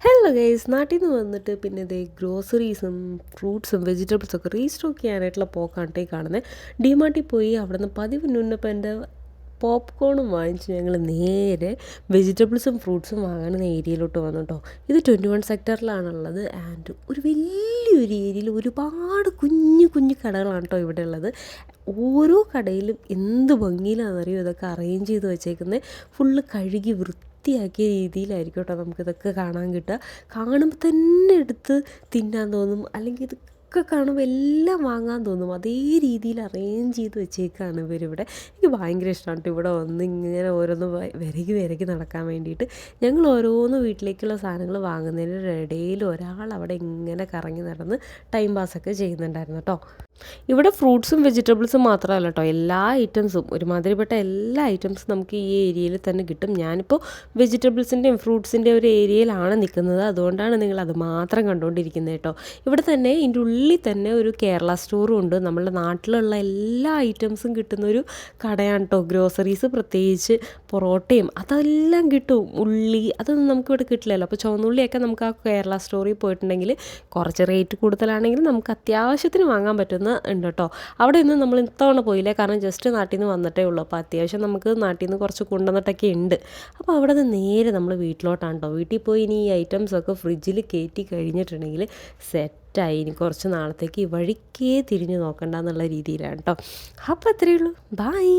Hello guys, നാട്ടിൽ നിന്ന് വന്നിട്ട് പിന്നെ ഇതേ ഗ്രോസറീസും ഫ്രൂട്ട്സും വെജിറ്റബിൾസും ഒക്കെ റീസ്റ്റോക്ക് ചെയ്യാനായിട്ടുള്ള പോക്കാണ്ട്ടേ കാണുന്നത്. ഡിമാർട്ടിൽ പോയി അവിടെ നിന്ന് പതിവ് നിന്നപ്പോൾ എൻ്റെ പോപ്കോണും വാങ്ങിച്ച് ഞങ്ങൾ നേരെ വെജിറ്റബിൾസും ഫ്രൂട്ട്സും വാങ്ങുന്ന ഏരിയയിലോട്ട് വന്നു കേട്ടോ. ഇത് 21 സെക്ടറിലാണുള്ളത്. ആൻഡ് ഒരു വലിയൊരു ഏരിയയിൽ ഒരുപാട് കുഞ്ഞു കുഞ്ഞു കടകളാണ് കേട്ടോ ഇവിടെ ഉള്ളത്. ഓരോ കടയിലും എന്ത് ഭംഗിയിലാണെന്നറിയോ ഇതൊക്കെ അറേഞ്ച് ചെയ്ത് വെച്ചേക്കുന്നത്. ഫുള്ള് കഴുകി വൃത്തിയാക്കിയ രീതിയിലായിരിക്കും കേട്ടോ നമുക്കിതൊക്കെ കാണാൻ കിട്ടുക. കാണുമ്പോൾ തന്നെ എടുത്ത് തിന്നാൻ തോന്നും, അല്ലെങ്കിൽ ഇതൊക്കെ കാണുമ്പോൾ എല്ലാം വാങ്ങാൻ തോന്നും. അതേ രീതിയിൽ അറേഞ്ച് ചെയ്ത് വെച്ചേക്കാണ് ഇവരിവിടെ. എനിക്ക് ഭയങ്കര ഇഷ്ടമാണ് കേട്ടോ ഇവിടെ വന്ന് ഇങ്ങനെ ഓരോന്ന് വിരകി വിരകി നടക്കാൻ വേണ്ടിയിട്ട്. ഞങ്ങൾ ഓരോന്ന് വീട്ടിലേക്കുള്ള സാധനങ്ങൾ വാങ്ങുന്നതിൻ്റെ ഇടയിൽ ഒരാൾ അവിടെ ഇങ്ങനെ കറങ്ങി നടന്ന് ടൈം പാസ്സൊക്കെ ചെയ്യുന്നുണ്ടായിരുന്നു കേട്ടോ. ഇവിടെ ഫ്രൂട്ട്സും വെജിറ്റബിൾസും മാത്രമല്ല കേട്ടോ, എല്ലാ ഐറ്റംസും ഒരുമാതിരിപ്പെട്ട എല്ലാ ഐറ്റംസും നമുക്ക് ഈ ഏരിയയിൽ തന്നെ കിട്ടും. ഞാനിപ്പോൾ വെജിറ്റബിൾസിൻ്റെയും ഫ്രൂട്ട്സിൻ്റെയും ഒരു ഏരിയയിലാണ് നിൽക്കുന്നത്, അതുകൊണ്ടാണ് നിങ്ങൾ അത് മാത്രം കണ്ടുകൊണ്ടിരിക്കുന്നത് കേട്ടോ. ഇവിടെ തന്നെ ഇതിൻ്റെ ഉള്ളിൽ തന്നെ ഒരു കേരള സ്റ്റോറും ഉണ്ട്. നമ്മളുടെ നാട്ടിലുള്ള എല്ലാ ഐറ്റംസും കിട്ടുന്ന ഒരു കടയാണ് കേട്ടോ. ഗ്രോസറീസ് പ്രത്യേകിച്ച് പൊറോട്ടയും അതെല്ലാം കിട്ടും. ഉള്ളി അതൊന്നും നമുക്കിവിടെ കിട്ടില്ലല്ലോ. അപ്പോൾ ചുവന്നുള്ളിയൊക്കെ നമുക്ക് ആ കേരള സ്റ്റോറിൽ പോയിട്ടുണ്ടെങ്കിൽ കുറച്ച് റേറ്റ് കൂടുതലാണെങ്കിലും നമുക്ക് അത്യാവശ്യത്തിന് വാങ്ങാൻ പറ്റുന്ന ഉണ്ട് കേട്ടോ. അവിടെ ഒന്നും നമ്മൾ ഇത്തവണ പോയില്ല, കാരണം ജസ്റ്റ് നാട്ടിൽ നിന്ന് വന്നിട്ടേ ഉള്ളൂ. അപ്പോൾ അത്യാവശ്യം നമുക്ക് നാട്ടിൽ നിന്ന് കുറച്ച് കൊണ്ടുവന്നിട്ടൊക്കെ ഉണ്ട്. അപ്പോൾ അവിടെ നിന്ന് നേരെ നമ്മൾ വീട്ടിലോട്ടാണ് കേട്ടോ. വീട്ടിൽ പോയി ഇനി ഈ ഐറ്റംസൊക്കെ ഫ്രിഡ്ജിൽ കയറ്റി കഴിഞ്ഞിട്ടുണ്ടെങ്കിൽ സെറ്റായി. ഇനി കുറച്ച് നാളത്തേക്ക് ഈ വഴിക്കേ തിരിഞ്ഞ് നോക്കണ്ട എന്നുള്ള രീതിയിലാണ് കേട്ടോ. അപ്പോൾ അത്രയേ ഉള്ളൂ. ബായ്.